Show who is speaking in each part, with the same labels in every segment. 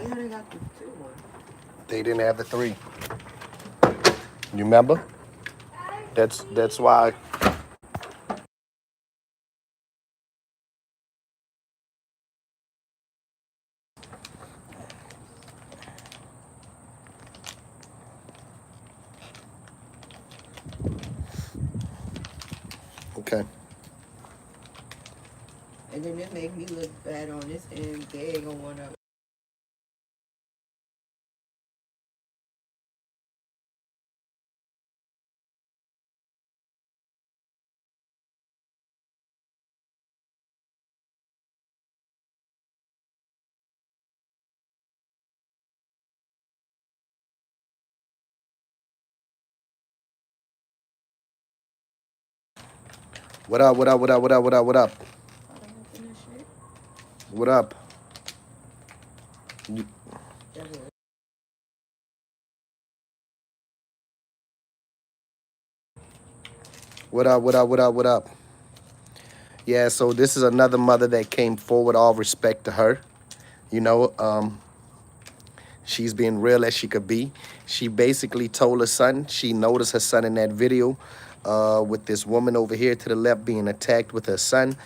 Speaker 1: Yeah, they got the 2 1.
Speaker 2: They didn't have the 3. You remember? That's why. Okay.
Speaker 1: And then it make me look bad on this end. They ain't gonna wanna.
Speaker 2: What up? What up? What up? What up? What up? What up?
Speaker 1: I don't open this shit.
Speaker 2: What up? You-
Speaker 1: That's it.
Speaker 2: What up? What up? What up? What up? Yeah. So this is another mother that came forward. All respect to her. You know, she's being real as she could be. She basically told her son. She noticed her son in that video with this woman over here to the left being attacked with her son.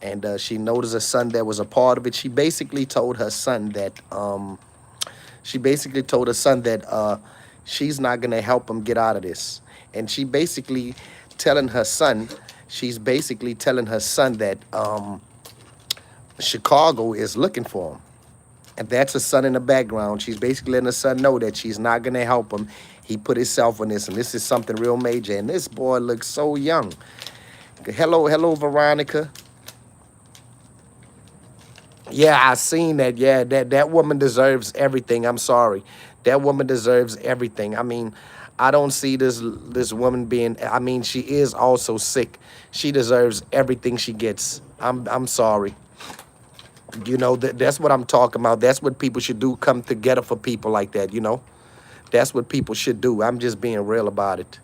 Speaker 2: And she noticed her son that was a part of it. She basically told her son that she's not gonna help him get out of this. And telling her son, she's basically telling her son that Chicago is looking for him. And that's her son in the background. She's basically letting her son know that she's not gonna help him. He put himself on this, and this is something real major. And this boy looks so young. Hello, hello, Veronica. Yeah, I seen that. Yeah, that woman deserves everything. I'm sorry. That woman deserves everything. I mean, I don't see this woman being, I mean, she is also sick. She deserves everything she gets. I'm sorry. You know, that's what I'm talking about. That's what people should do. Come together for people like that, you know? That's what people should do. I'm just being real about it.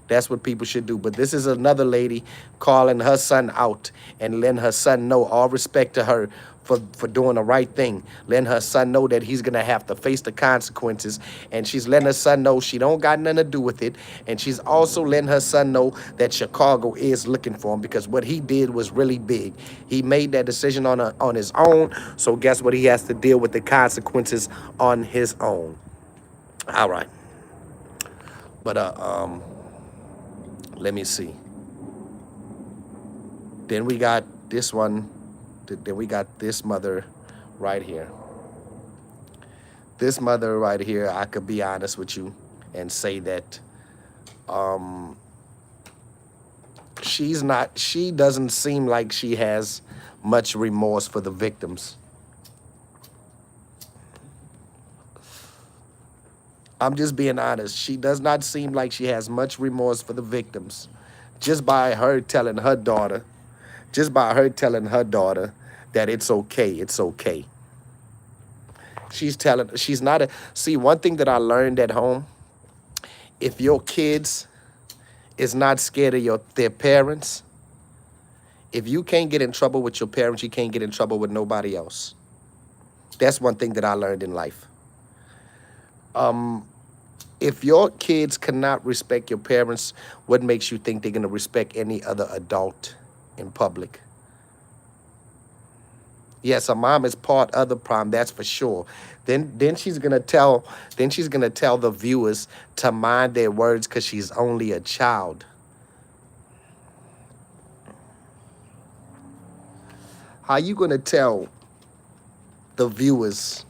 Speaker 2: That's what people should do. But this is another lady calling her son out and letting her son know, all respect to her for doing the right thing. Letting her son know that he's gonna have to face the consequences. And she's letting her son know she don't got nothing to do with it. And she's also letting her son know that Chicago is looking for him because what he did was really big. He made that decision on his own. So guess what? He has to deal with the consequences on his own. All right. But let me see. Then we got this one. Then we got this mother right here. This mother right here, I could be honest with you and say that she doesn't seem like she has much remorse for the victims. I'm just being honest. She does not seem like she has much remorse for the victims. Just by her telling her daughter, just by her telling her daughter that it's okay, it's okay. She's not a, see, one thing that I learned at home, if your kids is not scared of their parents, if you can't get in trouble with your parents, you can't get in trouble with nobody else. That's one thing that I learned in life. If your kids cannot respect your parents, what makes you think they're going to respect any other adult in public? Yes, a mom is part of the problem, that's for sure. Then she's gonna tell the viewers to mind their words because she's only a child. How you gonna tell the viewers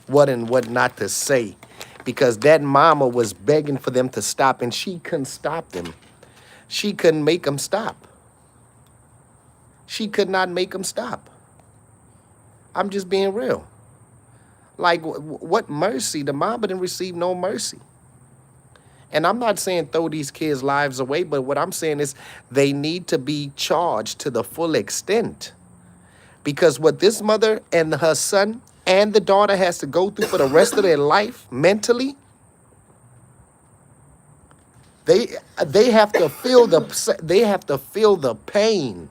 Speaker 2: what and what not to say? Because that mama was begging for them to stop and she couldn't stop them. She couldn't make them stop. She could not make them stop. I'm just being real. Like, what mercy? The mama didn't receive no mercy. And I'm not saying throw these kids' lives away, but what I'm saying is they need to be charged to the full extent. Because what this mother and her son and the daughter has to go through for the rest of their life mentally, they they have to feel the pain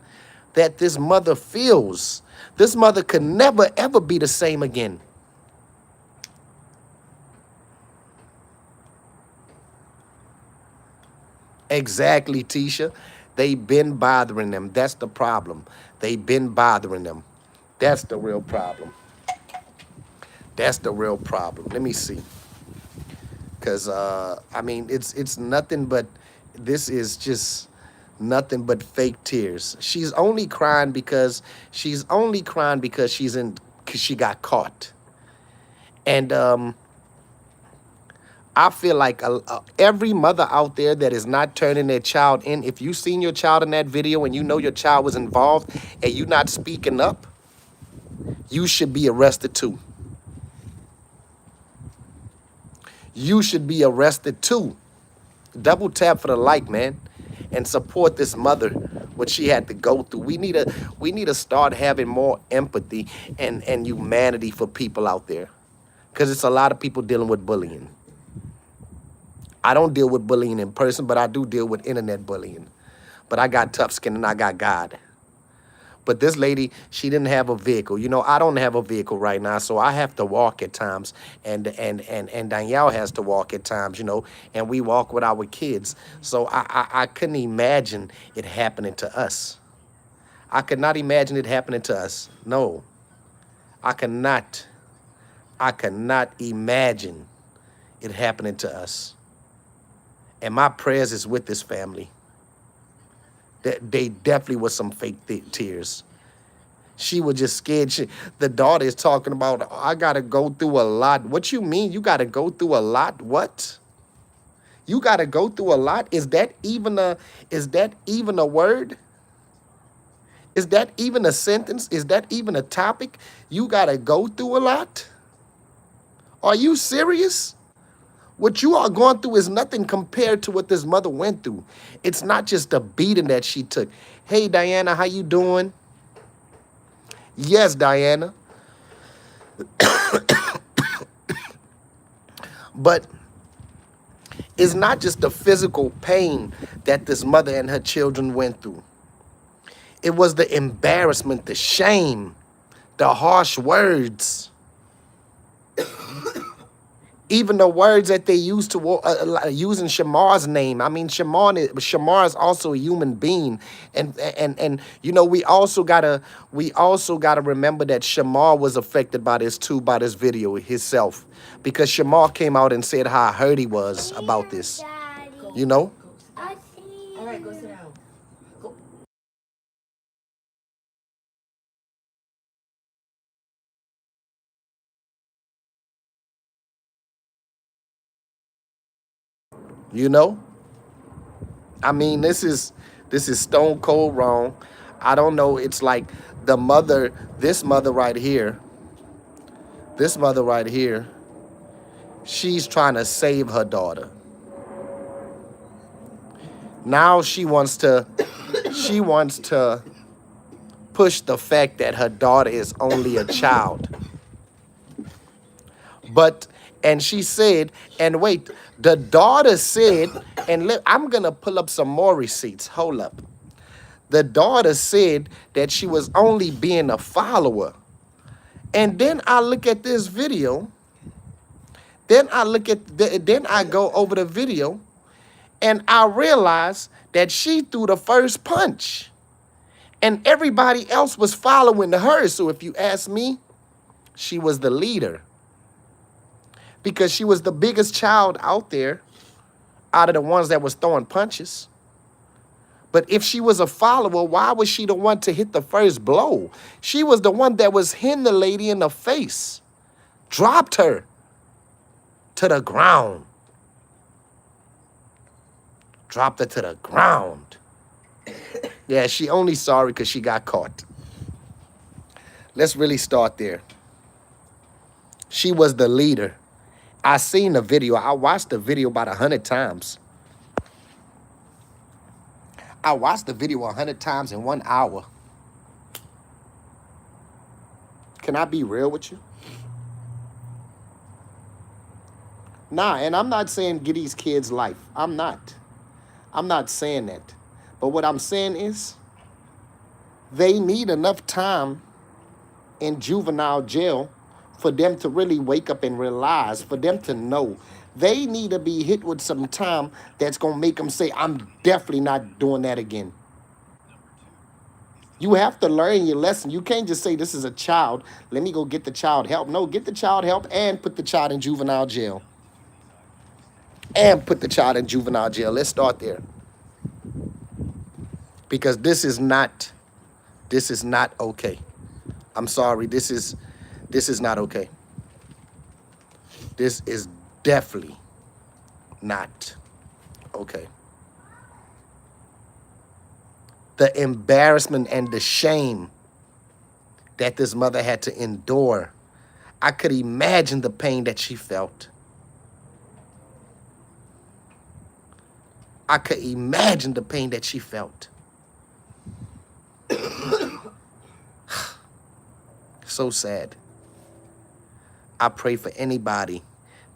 Speaker 2: that this mother feels. This mother could never ever be the same again. Exactly, Tisha. They've been bothering them. That's the problem. They've been bothering them. That's the real problem. That's the real problem. Let me see. Cause I mean it's nothing but this is just nothing but fake tears. She's only crying because cause she got caught. And I feel like every mother out there that is not turning their child in, if you seen your child in that video and you know your child was involved and you not speaking up, you should be arrested too. You should be arrested too. Double tap for the like, man, and support this mother, what she had to go through. We need to start having more empathy and humanity for people out there, because it's a lot of people dealing with bullying. I don't deal with bullying in person, but I do deal with internet bullying. But I got tough skin and I got God. But this lady, she didn't have a vehicle. You know, I don't have a vehicle right now, so I have to walk at times. And Danielle has to walk at times, you know, and we walk with our kids. So I couldn't imagine it happening to us. I could not imagine it happening to us. No, I cannot. I cannot imagine it happening to us. And my prayers is with this family. They definitely was some fake tears. She was just scared. The daughter is talking about, I got to go through a lot. What you mean you got to go through a lot? What? You got to go through a lot? Is that even a word? Is that even a sentence? Is that even a topic? You got to go through a lot? Are you serious? What you are going through is nothing compared to what this mother went through. It's not just the beating that she took. Hey, Diana, how you doing? Yes, Diana. But it's not just the physical pain that this mother and her children went through. It was the embarrassment, the shame, the harsh words. Even the words that they used to using Shamar's name. I mean, Shamar is also a human being, and you know we also gotta remember that Shamar was affected by this too, by this video himself, because Shamar came out and said how hurt he was about this. You know,
Speaker 1: Go sit down. All right, go sit down. Go.
Speaker 2: you know. I mean, this is stone cold wrong. I don't know. It's like the mother, this mother right here, this mother right here. She's trying to save her daughter. Now she wants to push the fact that her daughter is only a child. But and she said, and wait, the daughter said, and I'm gonna pull up some more receipts. Hold up. The daughter said that she was only being a follower. And then I look at this video. Then I go over the video, and I realize that she threw the first punch. And everybody else was following her. So if you ask me, she was the leader, because she was the biggest child out there out of the ones that was throwing punches. But if she was a follower, why was she the one to hit the first blow? She was the one that was hitting the lady in the face, dropped her to the ground, dropped her to the ground. Yeah, she only sorry because she got caught. Let's really start there. She was the leader. I seen the video. I watched the video about 100 times. I watched the video 100 times in 1 hour. Can I be real with you? Nah, and I'm not saying get these kids life. I'm not. I'm not saying that. But what I'm saying is they need enough time in juvenile jail for them to really wake up and realize, for them to know They need to be hit with some time that's going to make them say, I'm definitely not doing that again. You have to learn your lesson. You can't just say, this is a child. Let me go get the child help. No, get the child help and put the child in juvenile jail. And put the child in juvenile jail. Let's start there. Because this is not okay. I'm sorry. This is not okay. This is definitely not okay. The embarrassment and the shame that this mother had to endure. I could imagine the pain that she felt. I could imagine the pain that she felt. So sad. I pray for anybody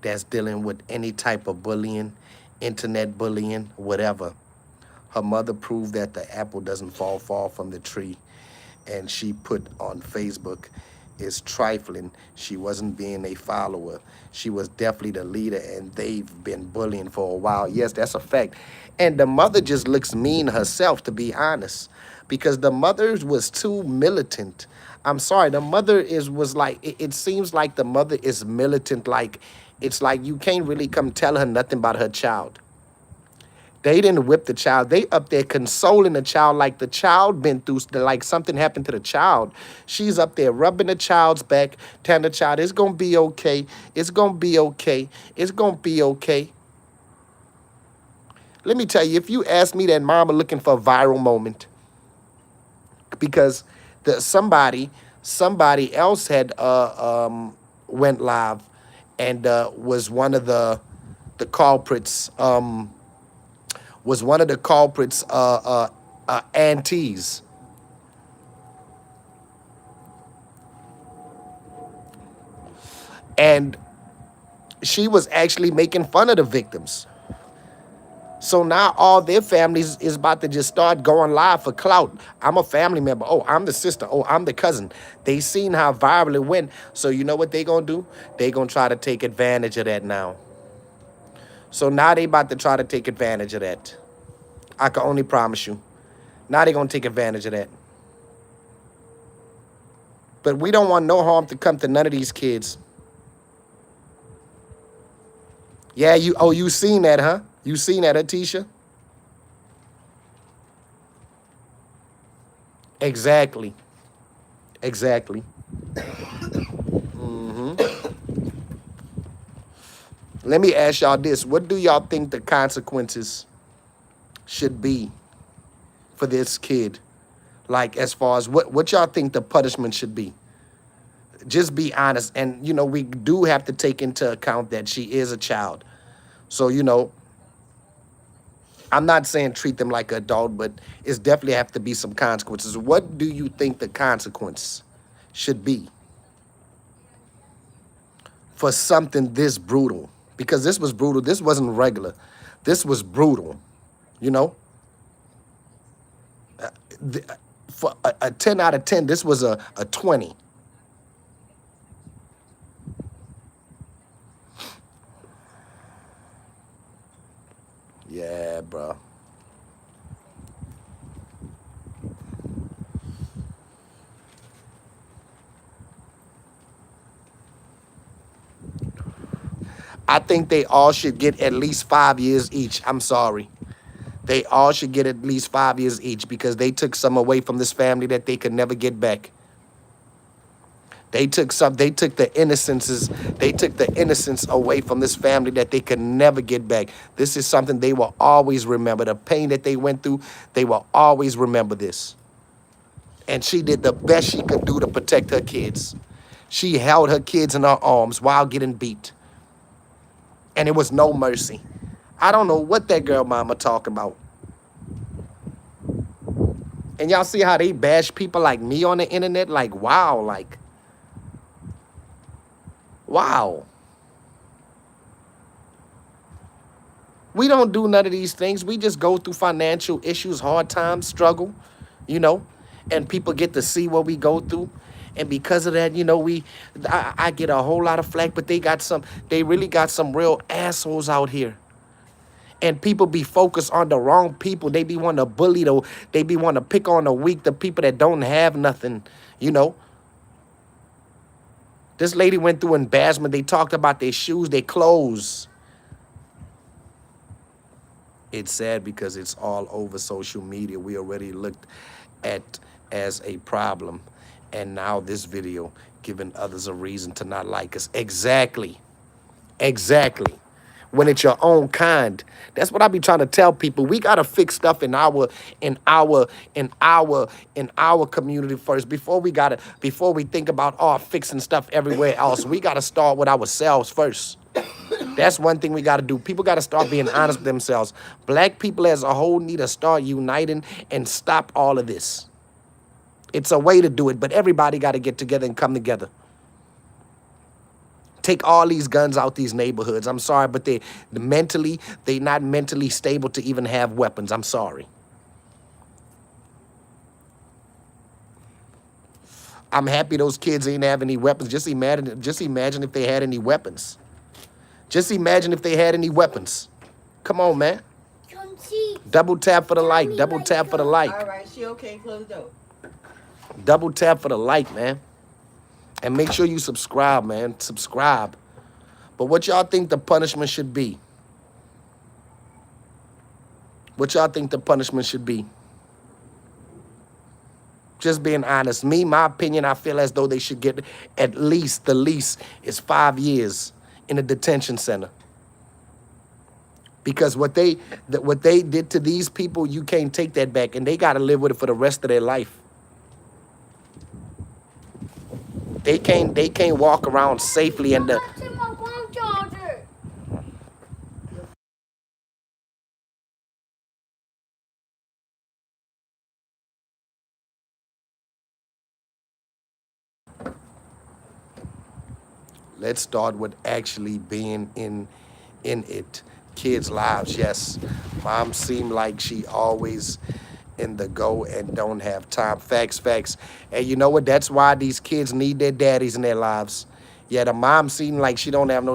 Speaker 2: that's dealing with any type of bullying, internet bullying, whatever. Her mother proved that the apple doesn't fall far from the tree. And she put on Facebook, is trifling. She wasn't being a follower. She was definitely the leader, and they've been bullying for a while. Yes, that's a fact. And the mother just looks mean herself, to be honest, because the mother was too militant. I'm sorry, the mother was like, it seems like the mother is militant. Like, it's like you can't really come tell her nothing about her child. They didn't whip the child. They up there consoling the child like the child been through, like something happened to the child. She's up there rubbing the child's back, telling the child, it's going to be okay. It's going to be okay. It's going to be okay. Let me tell you, if you ask me that mama looking for a viral moment, because somebody else had went live and was one of the culprits, aunties. And she was actually making fun of the victims. So now all their families is about to just start going live for clout. I'm a family member. Oh, I'm the sister. Oh, I'm the cousin. They seen how viral it went. So you know what they gonna do? They gonna try to take advantage of that now. So now they about to try to take advantage of that. I can only promise you. Now they gonna take advantage of that. But we don't want no harm to come to none of these kids. Yeah, you seen that, huh? You seen that, Atisha? Exactly. Exactly. Let me ask y'all this. What do y'all think the consequences should be for this kid? Like, as far as what y'all think the punishment should be? Just be honest. And, we do have to take into account that she is a child. So, I'm not saying treat them like an adult, but it's definitely have to be some consequences. What do you think the consequence should be for something this brutal? Because this was brutal. This wasn't regular. This was brutal, you know? For a 10 out of 10, this was a 20. Yeah, bro. I think they all should get at least 5 years each. I'm sorry. They all should get at least 5 years each because they took some away from this family that they could never get back. They took the innocence away from this family that they could never get back. This is something they will always remember. The pain that they went through, they will always remember this. And she did the best she could do to protect her kids. She held her kids in her arms while getting beat. And it was no mercy. I don't know what that girl mama talking about. And y'all see how they bash people like me on the internet? Like, wow, wow. We don't do none of these things. We just go through financial issues, hard times, struggle, you know, and people get to see what we go through. And because of that, I get a whole lot of flack, but they really got some real assholes out here. And people be focused on the wrong people. They be wanting to bully they be wanting to pick on the weak, the people that don't have nothing, you know. This lady went through embarrassment. They talked about their shoes, their clothes. It's sad because it's all over social media. We already looked at as a problem. And now this video giving others a reason to not like us. Exactly. Exactly. When it's your own kind. That's what I be trying to tell people. We gotta fix stuff in our community first before we think about fixing stuff everywhere else. We gotta start with ourselves first. That's one thing we got to do. People got to start being honest with themselves. Black people as a whole need to start uniting and stop all of this. It's a way to do it, but everybody got to get together and come together. Take all these guns out these neighborhoods. I'm sorry, but they not mentally stable to even have weapons. I'm sorry. I'm happy those kids ain't have any weapons. Just imagine if they had any weapons. Just imagine if they had any weapons. Come on, man. Double tap for the like. Double tap for the like.
Speaker 1: All right, she okay? Close the door.
Speaker 2: Double tap for the like, man. And make sure you subscribe, man. Subscribe. But what y'all think the punishment should be? What y'all think the punishment should be? Just being honest. My opinion, I feel as though they should get the least is 5 years in a detention center. Because what they did to these people, you can't take that back. And they got to live with it for the rest of their life. They can't walk around safely in the... Let's start with actually being in it. Kids' lives, yes. Mom seemed like she always in the go and don't have time. Facts, facts. And you know what? That's why these kids need their daddies in their lives. Yeah, the mom seemed like she don't have no...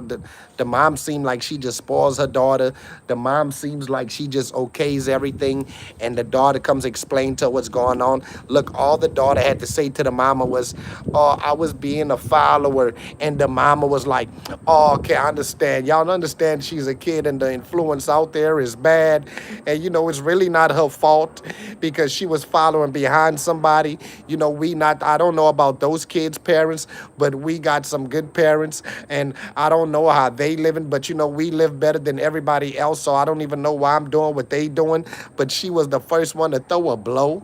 Speaker 2: The mom seemed like she just spoils her daughter. The mom seems like she just okays everything. And the daughter comes explain to her what's going on. Look, all the daughter had to say to the mama was, oh, I was being a follower. And the mama was like, oh, okay, I understand. Y'all understand she's a kid and the influence out there is bad. And, it's really not her fault because she was following behind somebody. I don't know about those kids' parents, but we got some good parents, and I don't know how they living, but we live better than everybody else, so I don't even know why I'm doing what they doing. But she was the first one to throw a blow.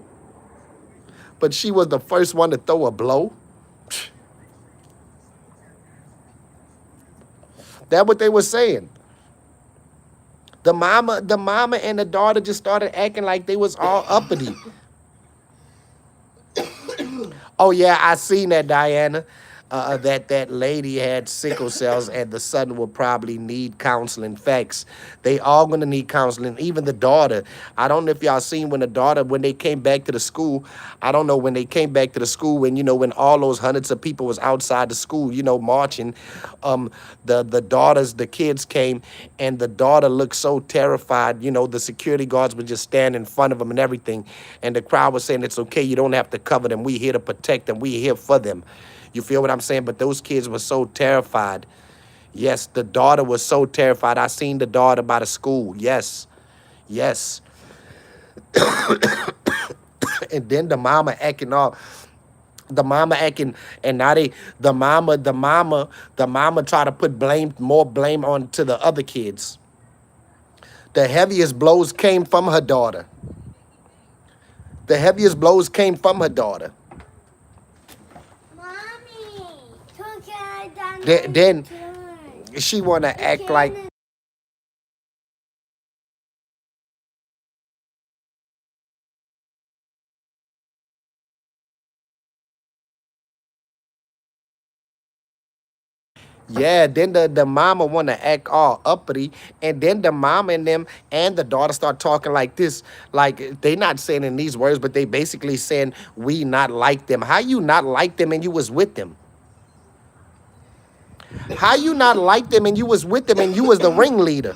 Speaker 2: That's what they were saying. The mama and the daughter just started acting like they was all uppity. Oh yeah, I seen that, Diana. That lady had sickle cells, and the son will probably need counseling. Facts. They all gonna need counseling. Even the daughter. I don't know if y'all seen when they came back to the school. I don't know when they came back to the school when all those hundreds of people was outside the school, marching. The kids came, and the daughter looked so terrified. The security guards would just stand in front of them and everything, and the crowd was saying it's okay. You don't have to cover them. We here to protect them. We here for them. You feel what I'm saying? But those kids were so terrified. Yes, the daughter was so terrified. I seen the daughter by the school. Yes. Yes. And then the mama acting all... The mama acting... And now the mama try to put more blame on to the other kids. The heaviest blows came from her daughter. The heaviest blows came from her daughter. Then she want to act like... Yeah, then the mama want to act all uppity, and then the mama and them and the daughter start talking like this, like they not saying in these words, but they basically saying we not like them. How you not like them and you was with them? How you not like them and you was with them and you was the ringleader?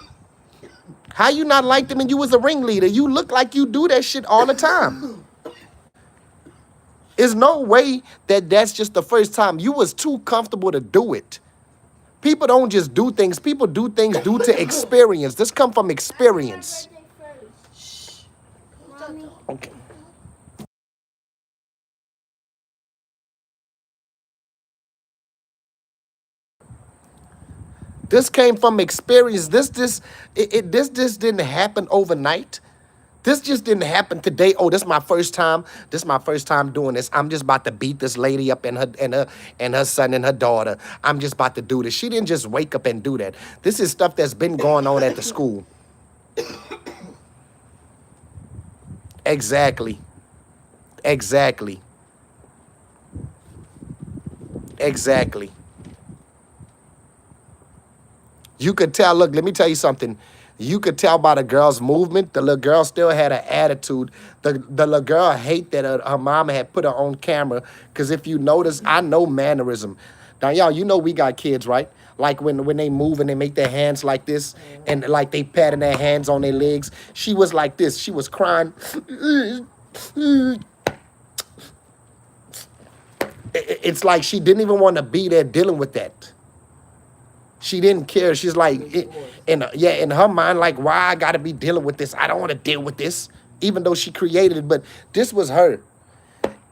Speaker 2: How you not like them and you was the ringleader? You look like you do that shit all the time. There's no way that that's just the first time. You was too comfortable to do it. People don't just do things. People do things due to experience. This come from experience. Okay. This came from experience. This didn't happen overnight. This just didn't happen today. Oh, this is my first time. This is my first time doing this. I'm just about to beat this lady up and her son and her daughter. I'm just about to do this. She didn't just wake up and do that. This is stuff that's been going on at the school. Exactly. Exactly. Exactly. You could tell, look, let me tell you something. You could tell by the girl's movement, the little girl still had an attitude. The little girl hate that her mama had put her on camera. Because if you notice, I know mannerism. Now, y'all, you know we got kids, right? Like when they move and they make their hands like this and like they patting their hands on their legs. She was like this. She was crying. It's like she didn't even want to be there dealing with that. She didn't care. She's like, yeah, in her mind, like, why I gotta be dealing with this? I don't want to deal with this, even though she created it. But this was her.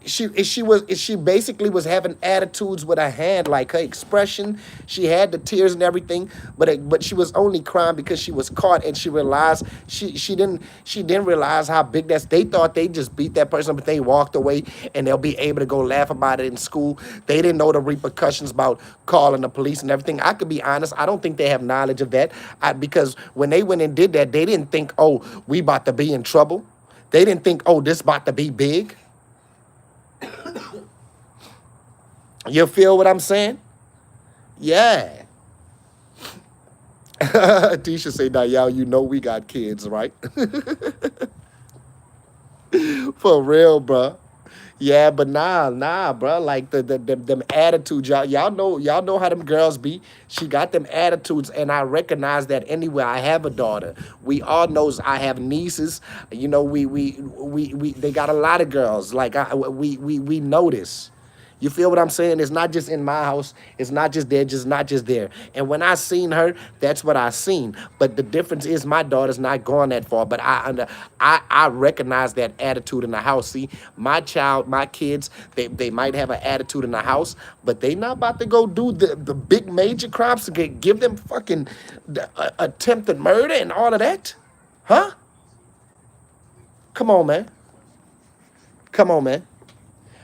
Speaker 2: She basically was having attitudes with her hand, like her expression. She had the tears and everything, but she was only crying because she was caught and she realized she didn't realize how big that's. They thought they just beat that person, but they walked away and they'll be able to go laugh about it in school. They didn't know the repercussions about calling the police and everything. I could be honest, I don't think they have knowledge of that, because when they went and did that, they didn't think, oh, we about to be in trouble. They didn't think, oh, this about to be big. You feel what I'm saying? Yeah. Tisha say, now, y'all, you know we got kids, right? For real, bruh. Yeah, but nah, bruh. Like them attitudes, y'all know how them girls be. She got them attitudes, and I recognize that anywhere I have a daughter. We all knows I have nieces. You know, we they got a lot of girls. Like we know this. You feel what I'm saying? It's not just in my house. It's not just there, just not just there. And when I seen her, that's what I seen. But the difference is my daughter's not going that far. But I recognize that attitude in the house. See, my child, my kids, they might have an attitude in the house, but they not about to go do the big major crimes to give them fucking attempted murder and all of that. Huh? Come on, man. Come on, man.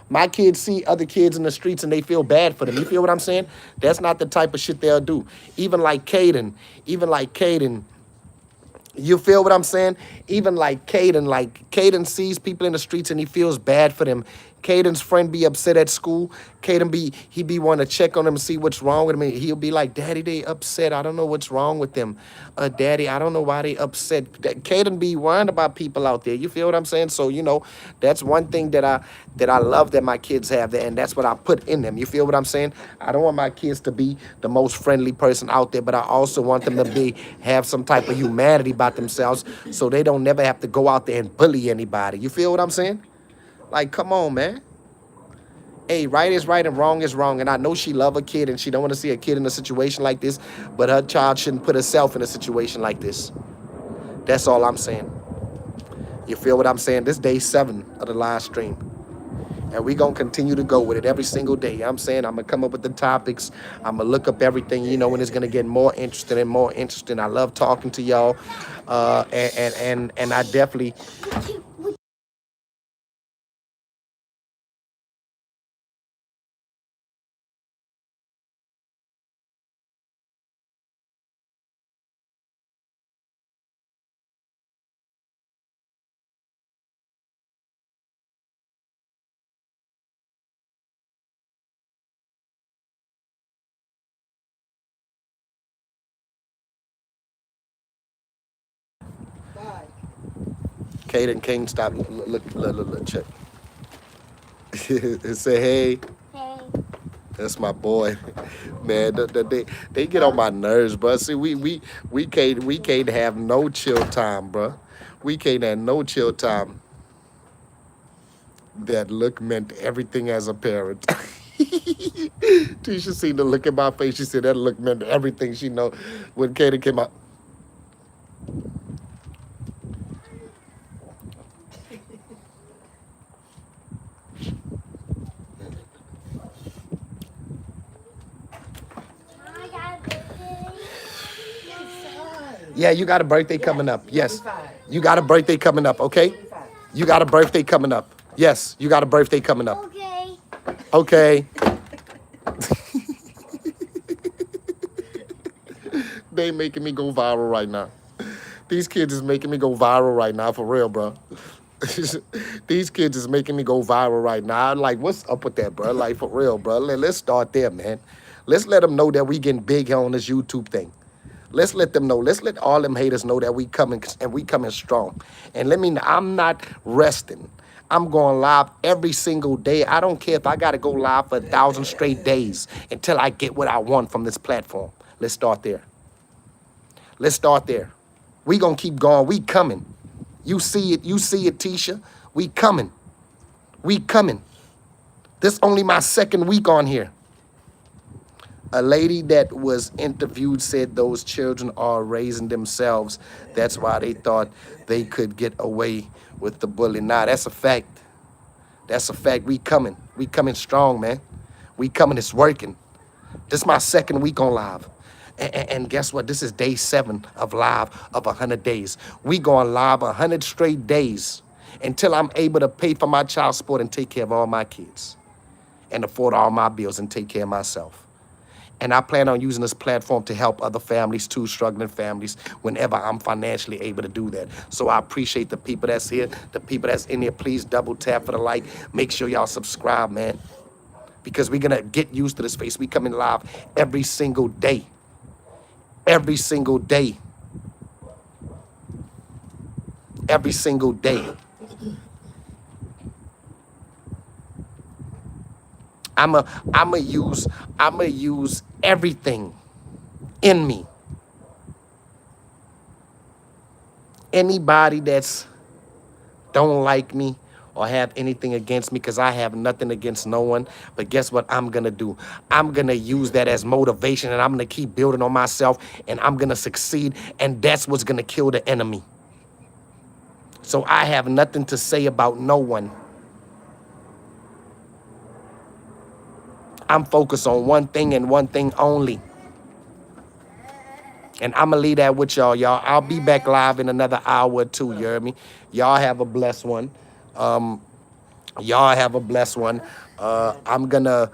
Speaker 2: My kids see other kids in the streets and they feel bad for them. You feel what I'm saying? That's not the type of shit they'll do. Even like Caden, even like Caden, you feel what I'm saying? Even like Caden sees people in the streets and he feels bad for them. Caden's friend be upset at school. He be wanting to check on them and see what's wrong with him. And he'll be like, Daddy, they upset. I don't know what's wrong with them. Daddy, I don't know why they upset. Caden be worrying about people out there. You feel what I'm saying? So, that's one thing that I love that my kids have there, and that's what I put in them. You feel what I'm saying? I don't want my kids to be the most friendly person out there, but I also want them to have some type of humanity about themselves so they don't never have to go out there and bully anybody. You feel what I'm saying? Like, come on, man. Hey, right is right and wrong is wrong. And I know she love a kid and she don't want to see a kid in a situation like this, but her child shouldn't put herself in a situation like this. That's all I'm saying. You feel what I'm saying? This day 7 of the live stream. And we going to continue to go with it every single day. I'm saying I'm going to come up with the topics. I'm going to look up everything, and it's going to get more interesting and more interesting. I love talking to y'all. And I definitely
Speaker 1: God.
Speaker 2: Kaden King, stop. Look, check. Say hey.
Speaker 3: Hey.
Speaker 2: That's my boy, man. They get on my nerves, bro. See, we can't have no chill time, bro. We can't have no chill time. That look meant everything as a parent. Tisha seen the look in my face. She said that look meant everything. She know when Kaden came out.
Speaker 3: I got a birthday.
Speaker 2: Yeah, you got a birthday
Speaker 1: Yes,
Speaker 2: coming up.
Speaker 1: you'll be
Speaker 2: Yes,
Speaker 1: fine.
Speaker 2: you got a birthday coming up. Okay,
Speaker 1: You'll be fine.
Speaker 2: you got a birthday coming up. Yes, you got a birthday coming up.
Speaker 3: Okay.
Speaker 2: Okay. They making me go viral right now. These kids is making me go viral right now, for real, bro. These kids is making me go viral right now. I'm like, what's up with that, bro? Like, for real, bro. Let's start there, man. Let's let them know that we getting big here on this YouTube thing. Let's let them know. Let's let all them haters know that we coming and we coming strong. And let me know, I'm not resting. I'm going live every single day. I don't care if I got to go live for 1,000 straight days until I get what I want from this platform. Let's start there. Let's start there. We gonna keep going. We coming. You see it. You see it, Tisha. We coming. We coming. This only my second week on here. A lady that was interviewed said those children are raising themselves. That's why they thought they could get away with the bully. Nah, that's a fact. That's a fact. We coming. We coming strong, man. We coming. It's working. This is my second week on live. And guess what? This is day 7 of live of 100 days. We going live 100 straight days until I'm able to pay for my child support and take care of all my kids and afford all my bills and take care of myself. And I plan on using this platform to help other families too, struggling families, whenever I'm financially able to do that. So I appreciate the people that's here, the people that's in here. Please double tap for the like. Make sure y'all subscribe, man, because we're going to get used to this face. We coming live every single day. Every single day. Every single day. I'ma use everything in me. Anybody that's don't like me or have anything against me, because I have nothing against no one. But guess what I'm gonna do? I'm gonna use that as motivation, and I'm gonna keep building on myself, and I'm gonna succeed, and that's what's gonna kill the enemy. So I have nothing to say about no one. I'm focused on one thing and one thing only. And I'm going to leave that with y'all. I'll be back live in another hour or two, you hear me? Y'all have a blessed one. Y'all have a blessed one. I'm gonna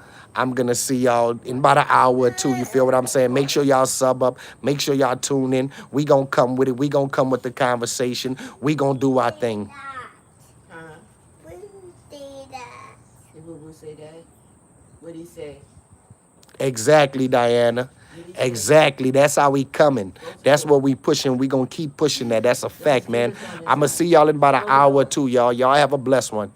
Speaker 2: see y'all in about an hour or two. You feel what I'm saying? Make sure y'all sub up. Make sure y'all tune in. We gonna come with it. We gonna come with the conversation. We gonna do our thing.
Speaker 1: Huh?
Speaker 3: Wouldn't say that.
Speaker 1: Did Boo Boo say that? What'd he say?
Speaker 2: Exactly, Diana. Exactly. That's how we coming. That's what we pushing. We gonna keep pushing that. That's a fact, man. I'm gonna see y'all in about an hour or two, y'all. Y'all have a blessed one.